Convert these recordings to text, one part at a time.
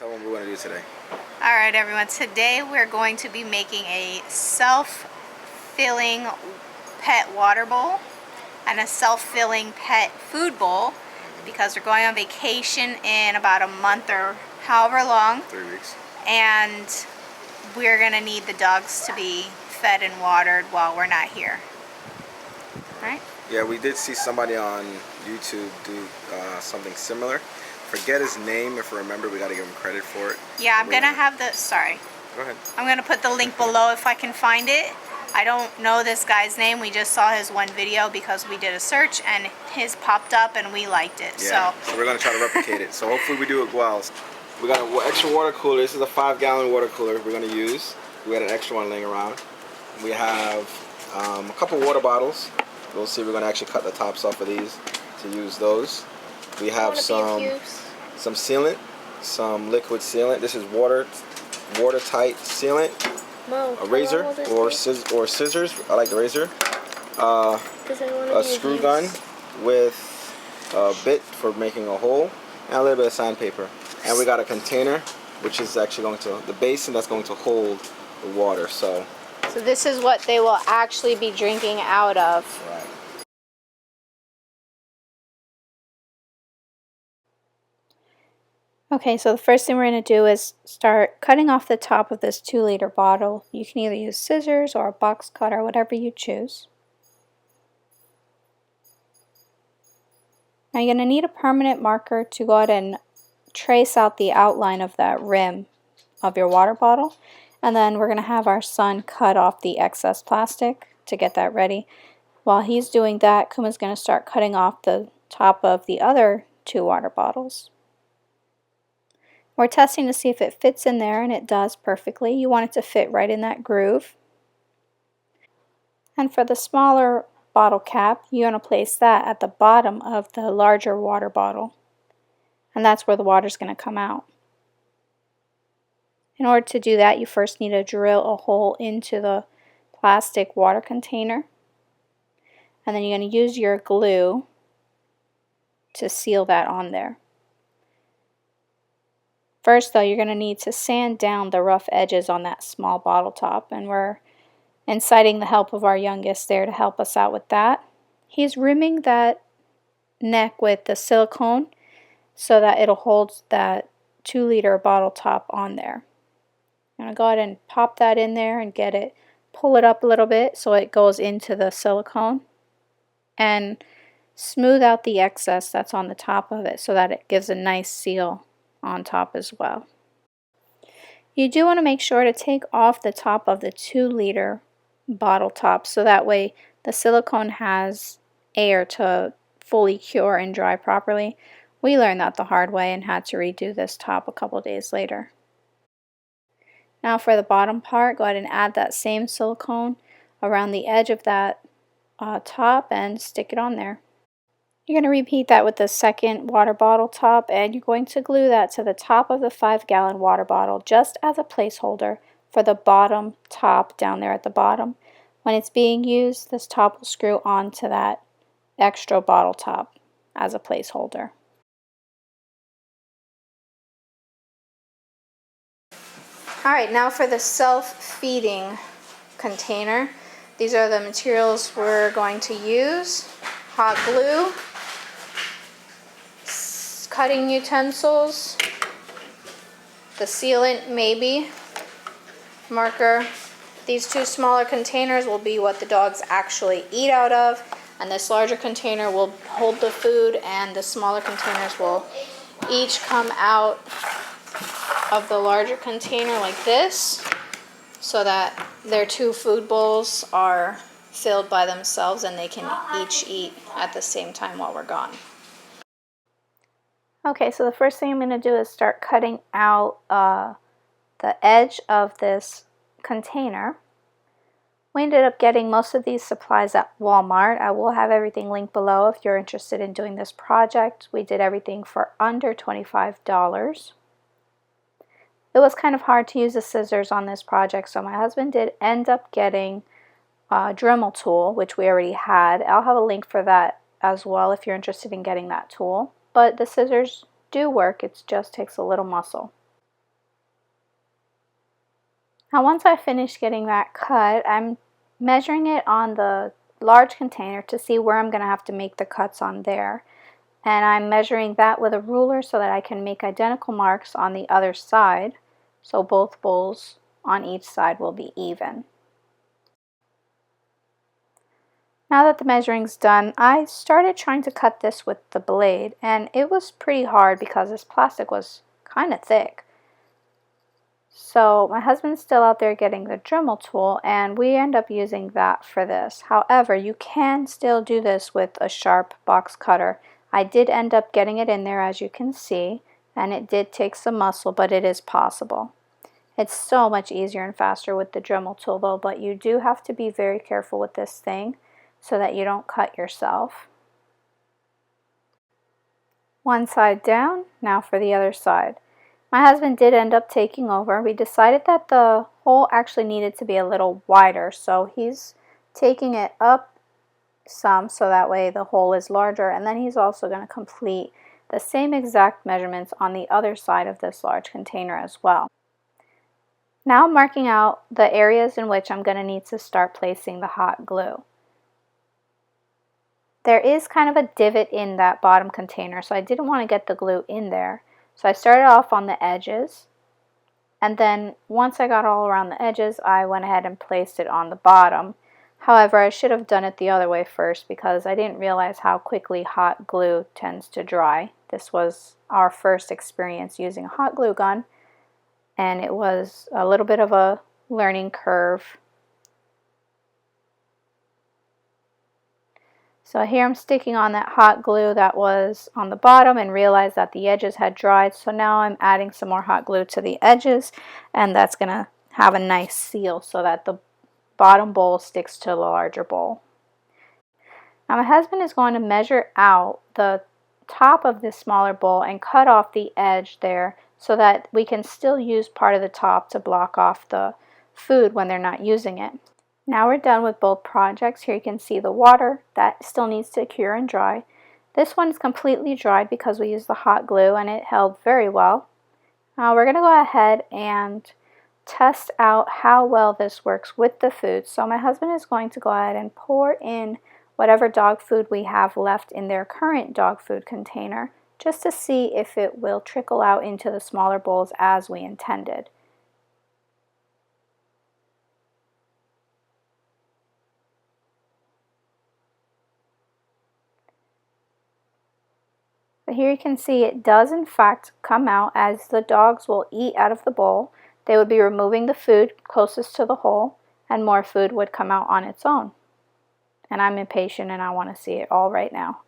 Tell them what we're going to do today. Alright everyone, today we're going to be making a self-filling pet water bowl and a self-filling pet food bowl because we're going on vacation in about a month or however long. 3 weeks. And we're going to need the dogs to be fed and watered while we're not here. Right? Yeah, we did see somebody on YouTube do something similar. Forget his name. If we remember, we got to give him credit for it. Yeah, I'm going to have the... Sorry. Go ahead. I'm going to put the link below if I can find it. I don't know this guy's name. We just saw his one video because we did a search and his popped up and we liked it. Yeah, so we're going to try to replicate it. So hopefully we do it well. We got an extra water cooler. This is a 5-gallon water cooler we're going to use. We had an extra one laying around. We have a couple water bottles. We'll see. We're going to actually cut the tops off of these to use those. We have some sealant, some liquid sealant. This is watertight sealant. Mom, a razor or scissors. I like the razor. A screw gun with a bit for making a hole, and a little bit of sandpaper. And we got a container, which is actually going to the basin that's going to hold the water. So this is what they will actually be drinking out of. Right. Okay, so the first thing we're going to do is start cutting off the top of this 2-liter bottle. You can either use scissors or a box cutter, whatever you choose. Now you're going to need a permanent marker to go ahead and trace out the outline of that rim of your water bottle. And then we're going to have our son cut off the excess plastic to get that ready. While he's doing that, Kuma's going to start cutting off the top of the other 2 water bottles. We're testing to see if it fits in there, and it does perfectly. You want it to fit right in that groove. And for the smaller bottle cap, you want to place that at the bottom of the larger water bottle. And that's where the water is going to come out. In order to do that, you first need to drill a hole into the plastic water container. And then you're going to use your glue to seal that on there. First though, you're going to need to sand down the rough edges on that small bottle top, and we're inciting the help of our youngest there to help us out with that. He's rimming that neck with the silicone so that it'll hold that 2-liter bottle top on there. I'm going to go ahead and pop that in there and pull it up a little bit so it goes into the silicone, and smooth out the excess that's on the top of it so that it gives a nice seal on top as well. You do want to make sure to take off the top of the 2-liter bottle top so that way the silicone has air to fully cure and dry properly. We learned that the hard way and had to redo this top a couple days later. Now for the bottom part, go ahead and add that same silicone around the edge of that top and stick it on there. You're going to repeat that with the second water bottle top, and you're going to glue that to the top of the 5-gallon water bottle just as a placeholder for the bottom top down there at the bottom. When it's being used, this top will screw onto that extra bottle top as a placeholder. Alright, now for the self-feeding container. These are the materials we're going to use. Hot glue, cutting utensils, the sealant maybe, marker. These 2 smaller containers will be what the dogs actually eat out of, and this larger container will hold the food, and the smaller containers will each come out of the larger container like this so that their 2 food bowls are filled by themselves and they can each eat at the same time while we're gone. Okay, so the first thing I'm going to do is start cutting out the edge of this container. We ended up getting most of these supplies at Walmart. I will have everything linked below if you're interested in doing this project. We did everything for under $25. It was kind of hard to use the scissors on this project, so my husband did end up getting a Dremel tool, which we already had. I'll have a link for that as well if you're interested in getting that tool. But the scissors do work, it just takes a little muscle. Now once I finish getting that cut, I'm measuring it on the large container to see where I'm going to have to make the cuts on there. And I'm measuring that with a ruler so that I can make identical marks on the other side, so both bowls on each side will be even. Now that the measuring's done, I started trying to cut this with the blade, and it was pretty hard because this plastic was kind of thick. So my husband's still out there getting the Dremel tool, and we end up using that for this. However, you can still do this with a sharp box cutter. I did end up getting it in there, as you can see, and it did take some muscle, but it is possible. It's so much easier and faster with the Dremel tool though, but you do have to be very careful with this thing so that you don't cut yourself. One side down, now for the other side. My husband did end up taking over. We decided that the hole actually needed to be a little wider, so he's taking it up some so that way the hole is larger, and then he's also going to complete the same exact measurements on the other side of this large container as well. Now I'm marking out the areas in which I'm going to need to start placing the hot glue. There is kind of a divot in that bottom container, so I didn't want to get the glue in there. So I started off on the edges, and then once I got all around the edges, I went ahead and placed it on the bottom. However, I should have done it the other way first because I didn't realize how quickly hot glue tends to dry. This was our first experience using a hot glue gun, and it was a little bit of a learning curve. So here I'm sticking on that hot glue that was on the bottom and realized that the edges had dried. So now I'm adding some more hot glue to the edges, and that's going to have a nice seal so that the bottom bowl sticks to the larger bowl. Now my husband is going to measure out the top of this smaller bowl and cut off the edge there so that we can still use part of the top to block off the food when they're not using it. Now we're done with both projects. Here you can see the water that still needs to cure and dry. This one is completely dried because we used the hot glue and it held very well. Now we're going to go ahead and test out how well this works with the food. So my husband is going to go ahead and pour in whatever dog food we have left in their current dog food container just to see if it will trickle out into the smaller bowls as we intended. But here you can see it does in fact come out as the dogs will eat out of the bowl. They would be removing the food closest to the hole, and more food would come out on its own. And I'm impatient and I want to see it all right now.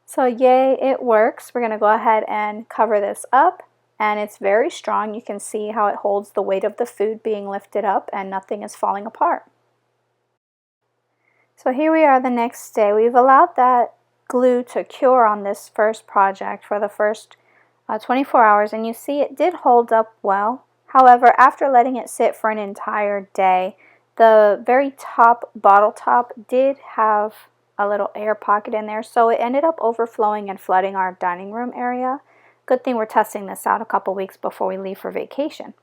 So yay, it works. We're going to go ahead and cover this up, and it's very strong. You can see how it holds the weight of the food being lifted up and nothing is falling apart. So here we are the next day. We've allowed that glue to cure on this first project for the first 24 hours, and you see it did hold up well. However, after letting it sit for an entire day, the very top bottle top did have a little air pocket in there, so it ended up overflowing and flooding our dining room area. Good thing we're testing this out a couple weeks before we leave for vacation.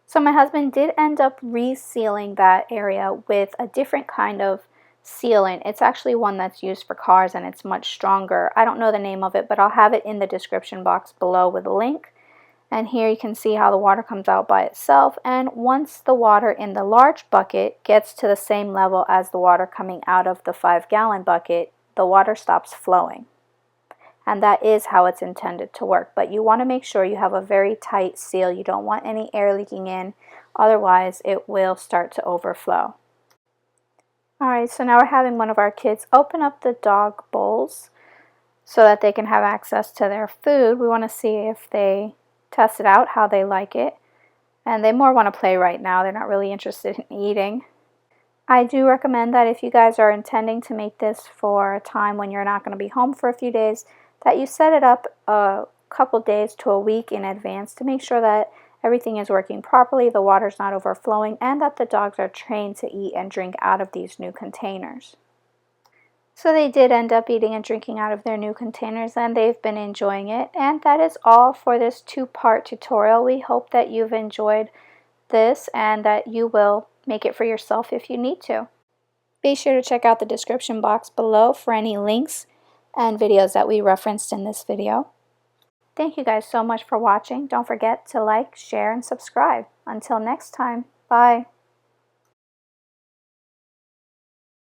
So my husband did end up resealing that area with a different kind of sealant. It's actually one that's used for cars and it's much stronger. I don't know the name of it, but I'll have it in the description box below with a link. And here you can see how the water comes out by itself, and once the water in the large bucket gets to the same level as the water coming out of the 5-gallon bucket, the water stops flowing. And that is how it's intended to work, but you want to make sure you have a very tight seal. You don't want any air leaking in, otherwise it will start to overflow. Alright, so now we're having one of our kids open up the dog bowls so that they can have access to their food. We want to see if they test it out, how they like it. And they more want to play right now. They're not really interested in eating. I do recommend that if you guys are intending to make this for a time when you're not going to be home for a few days, that you set it up a couple days to a week in advance to make sure that everything is working properly, the water's not overflowing, and that the dogs are trained to eat and drink out of these new containers. So they did end up eating and drinking out of their new containers, and they've been enjoying it. And that is all for this 2-part tutorial. We hope that you've enjoyed this and that you will make it for yourself if you need to. Be sure to check out the description box below for any links and videos that we referenced in this video. Thank you guys so much for watching. Don't forget to like, share, and subscribe. Until next time, bye.